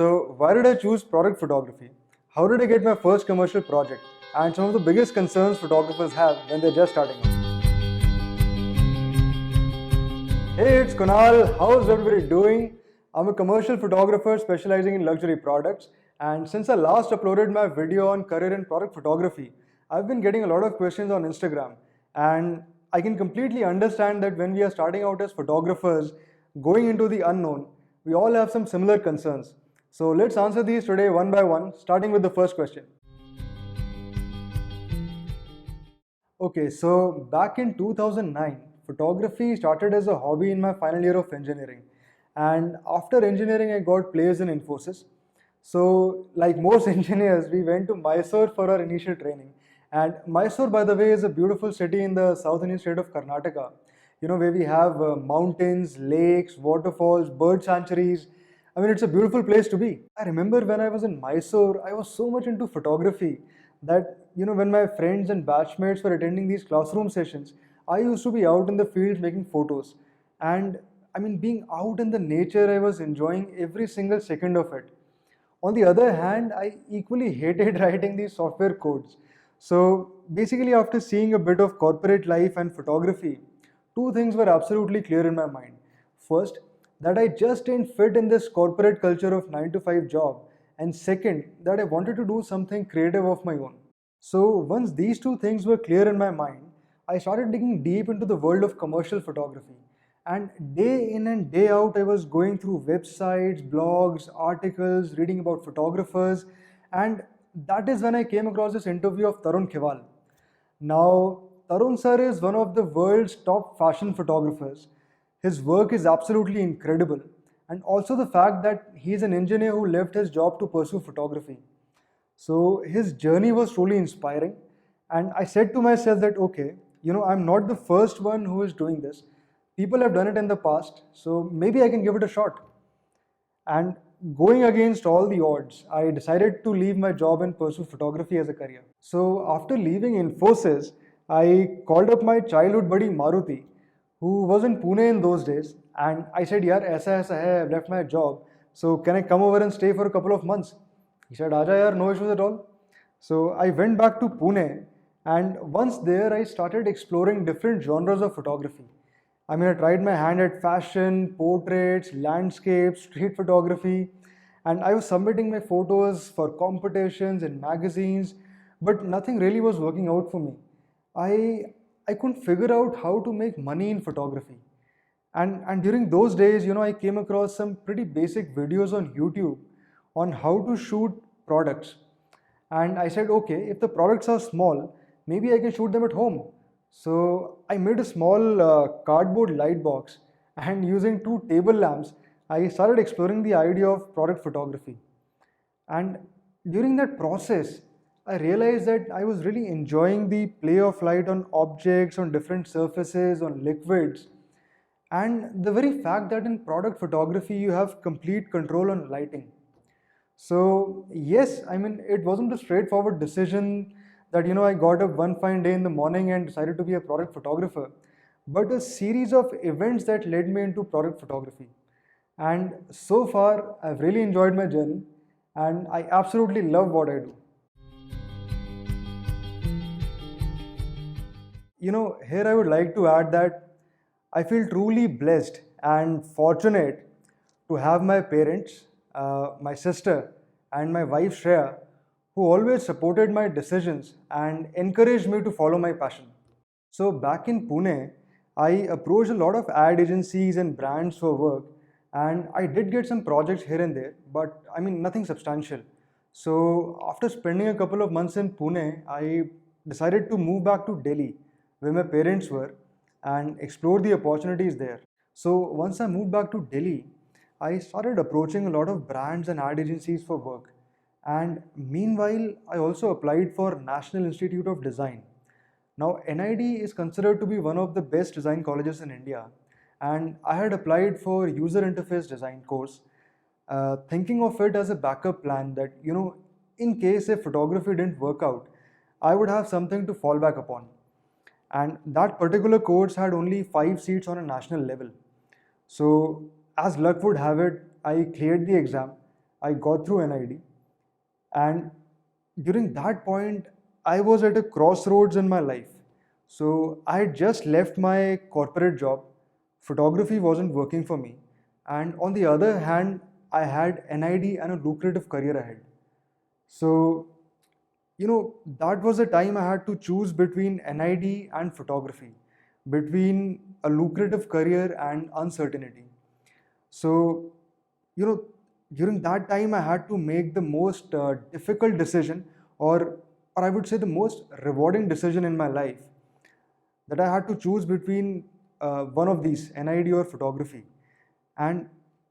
So, why did I choose product photography? How did I get my first commercial project? And some of the biggest concerns photographers have when they're just starting out. Hey, it's Kunal. How's everybody doing? I'm a commercial photographer specializing in luxury products. And since I last uploaded my video on career in product photography, I've been getting a lot of questions on Instagram. And I can completely understand that when we are starting out as photographers, going into the unknown, we all have some similar concerns. So let's answer these today one by one, starting with the first question. Okay, so back in 2009, photography started as a hobby in my final year of engineering. And after engineering, I got placed in Infosys. So, like most engineers, we went to Mysore for our initial training. And Mysore, by the way, is a beautiful city in the southern state of Karnataka. You know, where we have mountains, lakes, waterfalls, bird sanctuaries. I mean, it's a beautiful place to be. I remember when I was in Mysore, I was so much into photography that, when my friends and batchmates were attending these classroom sessions, I used to be out in the fields making photos. And I mean, being out in the nature, I was enjoying every single second of it. On the other hand, I equally hated writing these software codes. So basically, after seeing a bit of corporate life and photography, two things were absolutely clear in my mind. First, that I just didn't fit in this corporate culture of 9 to 5 job. And second, that I wanted to do something creative of my own. So once these two things were clear in my mind, I started digging deep into the world of commercial photography. And day in and day out, I was going through websites, blogs, articles, reading about photographers, and that is when I came across this interview of Tarun Khiwal. Now, Tarun sir is one of the world's top fashion photographers. His work is absolutely incredible, and also the fact that he is an engineer who left his job to pursue photography. So his journey was truly inspiring, and I said to myself that okay, I'm not the first one who is doing this. People have done it in the past, so maybe I can give it a shot. And going against all the odds, I decided to leave my job and pursue photography as a career. So after leaving Infosys, I called up my childhood buddy Maruti, who was in Pune in those days, and I said, "Yaar, aisa hai, I've left my job. So can I come over and stay for a couple of months?" He said, "Aja yaar, no issues at all." So I went back to Pune, and once there, I started exploring different genres of photography. I mean, I tried my hand at fashion, portraits, landscapes, street photography, and I was submitting my photos for competitions and magazines, but nothing really was working out for me. I I couldn't figure out how to make money in photography. And during those days, I came across some pretty basic videos on YouTube on how to shoot products. And I said, okay, if the products are small, maybe I can shoot them at home. So I made a small cardboard light box, and using two table lamps, I started exploring the idea of product photography. And during that process, I realized that I was really enjoying the play of light on objects, on different surfaces, on liquids. And the very fact that in product photography you have complete control on lighting. So, yes, I mean, it wasn't a straightforward decision that, I got up one fine day in the morning and decided to be a product photographer, but a series of events that led me into product photography. And so far, I've really enjoyed my journey and I absolutely love what I do. Here I would like to add that I feel truly blessed and fortunate to have my parents, my sister, and my wife Shreya, who always supported my decisions and encouraged me to follow my passion. So, back in Pune, I approached a lot of ad agencies and brands for work, and I did get some projects here and there, but I mean, nothing substantial. So, after spending a couple of months in Pune, I decided to move back to Delhi, where my parents were, and explore the opportunities there. So once I moved back to Delhi, I started approaching a lot of brands and ad agencies for work. And meanwhile, I also applied for National Institute of Design. Now, NID is considered to be one of the best design colleges in India, and I had applied for user interface design course, thinking of it as a backup plan that in case if photography didn't work out, I would have something to fall back upon. And that particular course had only 5 seats on a national level. So, as luck would have it, I cleared the exam I got through NID. And during that point, I was at a crossroads in my life. So I had just left my corporate job. Photography wasn't working for me. And on the other hand, I had NID and a lucrative career ahead. So, that was the time I had to choose between NID and photography, between a lucrative career and uncertainty. So, you know, during that time, I had to make the most difficult decision, or I would say the most rewarding decision in my life, that I had to choose between one of these, NID or photography. And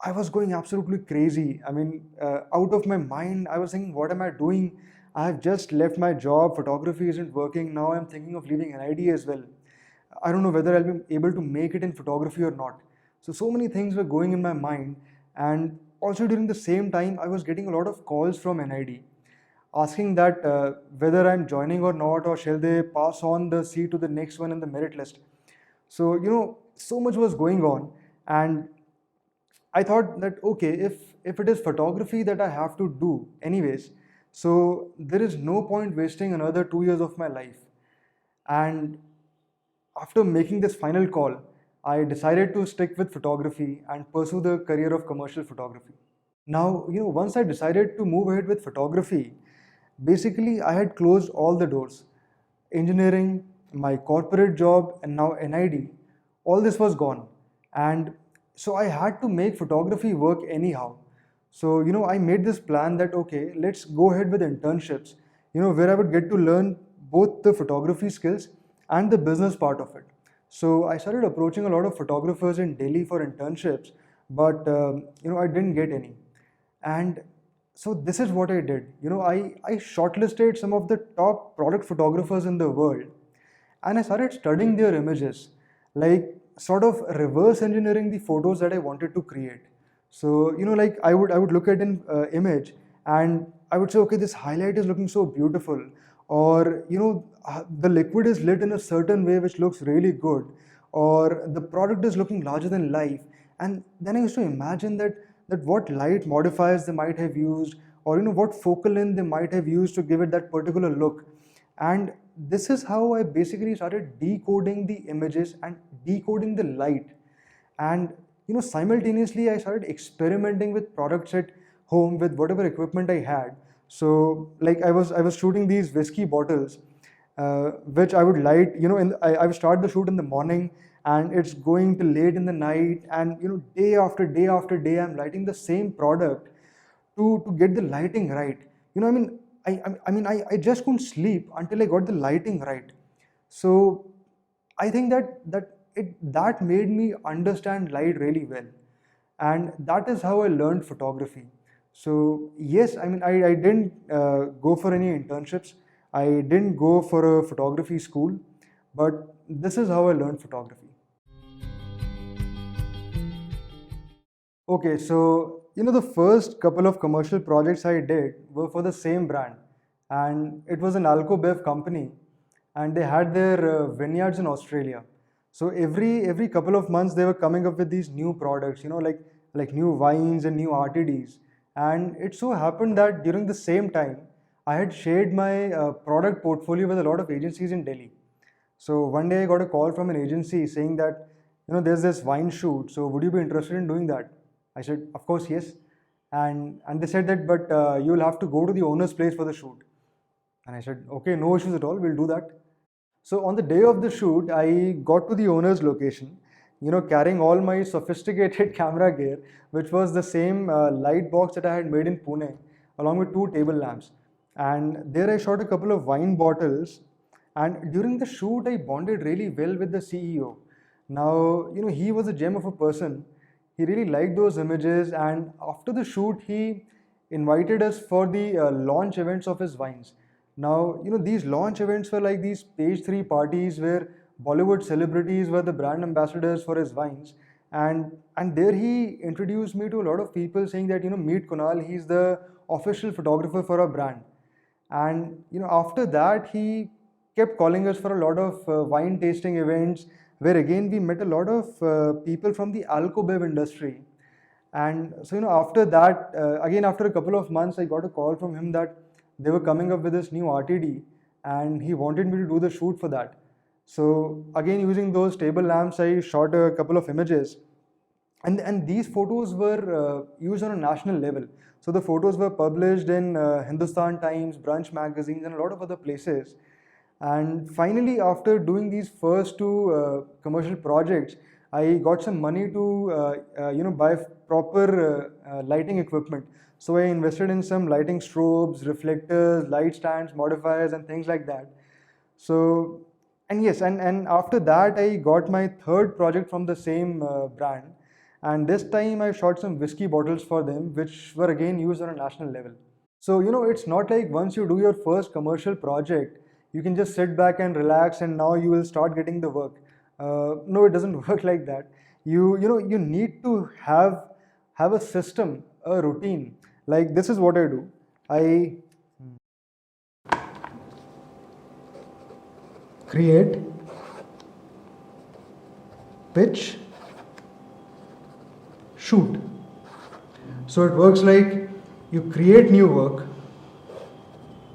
I was going absolutely crazy. I mean, out of my mind, I was thinking, what am I doing? I have just left my job, photography isn't working. Now I'm thinking of leaving NID as well. I don't know whether I'll be able to make it in photography or not. So many things were going in my mind. And also during the same time, I was getting a lot of calls from NID asking that whether I'm joining or not, or shall they pass on the seat to the next one in the merit list. So, so much was going on. And I thought that, okay, if it is photography that I have to do anyways, so there is no point wasting another 2 years of my life. And after making this final call, I decided to stick with photography and pursue the career of commercial photography. Now, once I decided to move ahead with photography, basically I had closed all the doors. Engineering, my corporate job, and now NID, all this was gone. And so I had to make photography work anyhow. So, I made this plan that, okay, let's go ahead with internships, where I would get to learn both the photography skills and the business part of it. So I started approaching a lot of photographers in Delhi for internships, but, I didn't get any. And so this is what I did. I shortlisted some of the top product photographers in the world, and I started studying their images, like sort of reverse engineering the photos that I wanted to create. So, like I would look at an image, and I would say, okay, this highlight is looking so beautiful, or, the liquid is lit in a certain way which looks really good, or the product is looking larger than life. And then I used to imagine that what light modifiers they might have used, or what focal length they might have used to give it that particular look. And this is how I basically started decoding the images and decoding the light. And simultaneously I started experimenting with products at home with whatever equipment I had. So like I was shooting these whiskey bottles, which I would light. I would start the shoot in the morning, and it's going to late in the night, and day after day after day I'm lighting the same product to get the lighting right. I just couldn't sleep until I got the lighting right. So I think that made me understand light really well, and that is how I learned photography. So yes, I didn't go for any internships. I didn't go for a photography school, but this is how I learned photography. Okay, so the first couple of commercial projects I did were for the same brand, and it was an Alco-Bev company, and they had their vineyards in Australia. So every couple of months they were coming up with these new products, like new wines and new RTDs. And it so happened that during the same time, I had shared my product portfolio with a lot of agencies in Delhi. So one day I got a call from an agency saying that, there's this wine shoot, so would you be interested in doing that? I said, of course, yes. And they said that, but you'll have to go to the owner's place for the shoot. And I said, okay, no issues at all, we'll do that. So on the day of the shoot, I got to the owner's location, carrying all my sophisticated camera gear, which was the same light box that I had made in Pune, along with two table lamps. And there I shot a couple of wine bottles. And during the shoot, I bonded really well with the CEO. Now, he was a gem of a person. He really liked those images, and after the shoot, he invited us for the launch events of his wines. Now, these launch events were like these page three parties where Bollywood celebrities were the brand ambassadors for his wines. And there he introduced me to a lot of people saying that, meet Kunal, he's the official photographer for our brand. And, after that, he kept calling us for a lot of wine tasting events, where again we met a lot of people from the Alco-Bev industry. And so, after that, again, after a couple of months, I got a call from him that they were coming up with this new RTD and he wanted me to do the shoot for that. So, again, using those table lamps, I shot a couple of images. And these photos were used on a national level. So, the photos were published in Hindustan Times, Brunch magazines, and a lot of other places. And finally, after doing these first two commercial projects, I got some money to buy proper lighting equipment. So I invested in some lighting strobes, reflectors, light stands, modifiers, and things like that. So, and yes, and after that, I got my third project from the same brand. And this time I shot some whiskey bottles for them, which were again used on a national level. So, it's not like once you do your first commercial project, you can just sit back and relax and now you will start getting the work. No, it doesn't work like that. You need to have a system, a routine. Like this is what I do. I create, pitch, shoot. So it works like you create new work,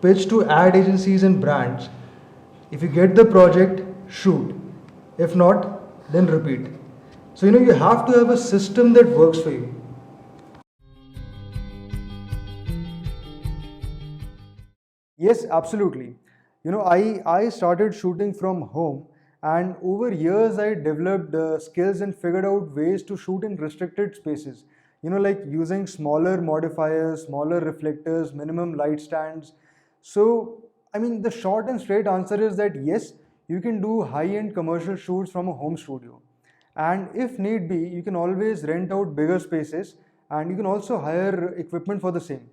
pitch to ad agencies and brands. If you get the project, shoot. If not, then repeat. So you have to have a system that works for you. Yes, absolutely. I started shooting from home, and over years I developed skills and figured out ways to shoot in restricted spaces. Like using smaller modifiers, smaller reflectors, minimum light stands. So, the short and straight answer is that yes, you can do high-end commercial shoots from a home studio. And if need be, you can always rent out bigger spaces and you can also hire equipment for the same.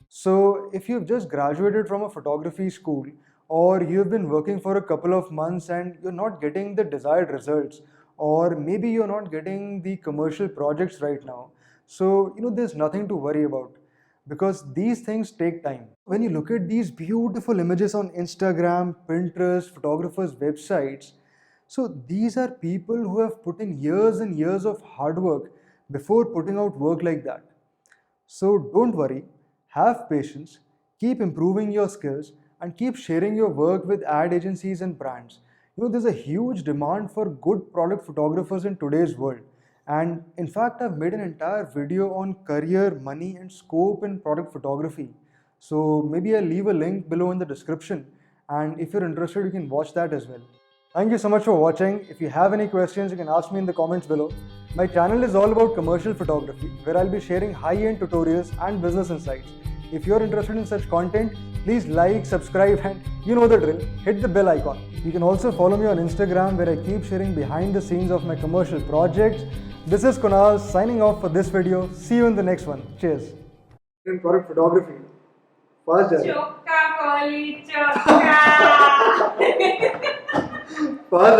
So, if you've just graduated from a photography school or you've been working for a couple of months and you're not getting the desired results, or maybe you're not getting the commercial projects right now, so there's nothing to worry about because these things take time. When you look at these beautiful images on Instagram, Pinterest, photographers' websites, so these are people who have put in years and years of hard work before putting out work like that. So don't worry, have patience, keep improving your skills, and keep sharing your work with ad agencies and brands. There's a huge demand for good product photographers in today's world. And in fact, I've made an entire video on career, money, and scope in product photography. So maybe I'll leave a link below in the description. And if you're interested, you can watch that as well. Thank you so much for watching. If you have any questions, you can ask me in the comments below. My channel is all about commercial photography, where I'll be sharing high-end tutorials and business insights. If you're interested in such content, please like, subscribe, and you know the drill, hit the bell icon. You can also follow me on Instagram, where I keep sharing behind the scenes of my commercial projects. This is Kunal signing off for this video. See you in the next one. Cheers. In product photography. Fast Chokka, Koli, chokka. Fast